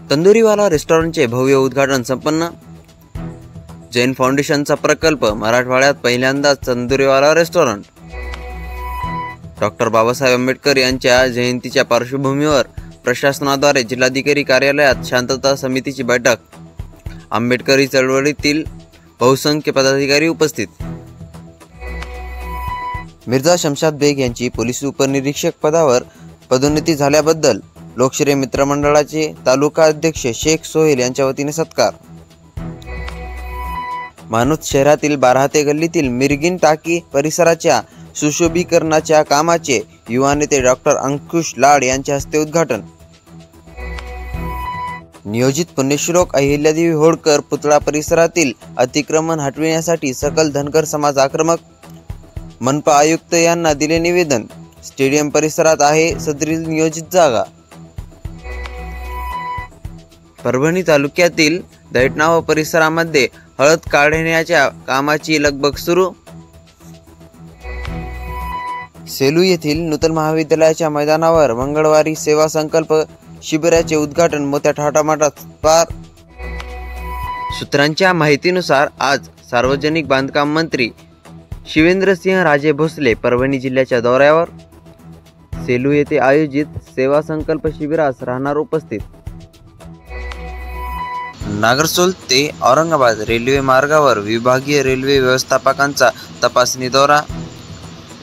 तंदुरीवाला रेस्टॉरंटचे भव्य उद्घाटन संपन्न। जैन फाउंडेशनचा प्रकल्प मराठवाड्यात पहिल्यांदाच तंदुरीवाला रेस्टॉरंट। डॉक्टर बाबासाहेब आंबेडकर यांच्या जयंतीच्या पार्श्वभूमीवर प्रशासनाद्वारे जिल्हाधिकारी कार्यालयात शांतता समितीची बैठक। आंबेडकरी चळवळीतील बहुसंख्य पदाधिकारी उपस्थित। मिर्झा शमशाद बेग यांची पोलीस उपनिरीक्षक पदावर पदोन्नती झाल्याबद्दल लोकशाही मित्रमंडळाचे तालुका अध्यक्ष शेख सोहेल यांच्या वतीने सत्कार। मानूत शहरातील बाराहाते गल्लीतील मिरगिन टाकी परिसराच्या सुशोभीकरणाच्या कामाचे युवा नेते डॉक्टर अंकुश लाड यांच्या हस्ते उद्घाटन। नियोजित पुण्यश्लोक अहिल्यादेवी होळकर पुतळा परिसरातील अतिक्रमण हटविण्यासाठी सकल धनगर समाज आक्रमक। मनपा आयुक्त यांना दिले निवेदन। स्टेडियम परिसरात आहे सदरील नियोजित जागा। परभणी तालुक्यातील दैठणा व परिसरामध्ये हळद काढण्याच्या कामाची लगबग सुरू। सेलू येथील नूतन महाविद्यालयाच्या मैदानावर मंगळवारी सेवा संकल्प शिबिराचे उद्घाटन मोठ्या थाटामाटात पार। सूत्रांच्या माहितीनुसार आज सार्वजनिक बांधकाम मंत्री शिवेंद्रसिंह राजे भोसले परभणी जिल्ह्याच्या दौऱ्यावर। सेलू येथे आयोजित सेवा संकल्प शिबिरास राहणार उपस्थित। नागरसोल ते औरंगाबाद रेल्वे मार्गावर विभागीय रेल्वे व्यवस्थापकांचा तपासणी दौरा।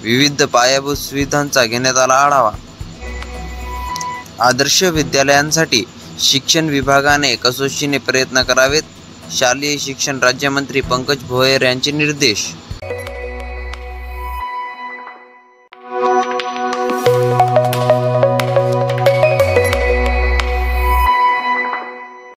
विविध पायाभूत सुविधांचा घेण्यात आला आढावा। आदर्श विद्यालयांसाठी शिक्षण विभागाने कसोशीने प्रयत्न करावेत। शालेय शिक्षण राज्यमंत्री पंकज भोयर यांचे निर्देश।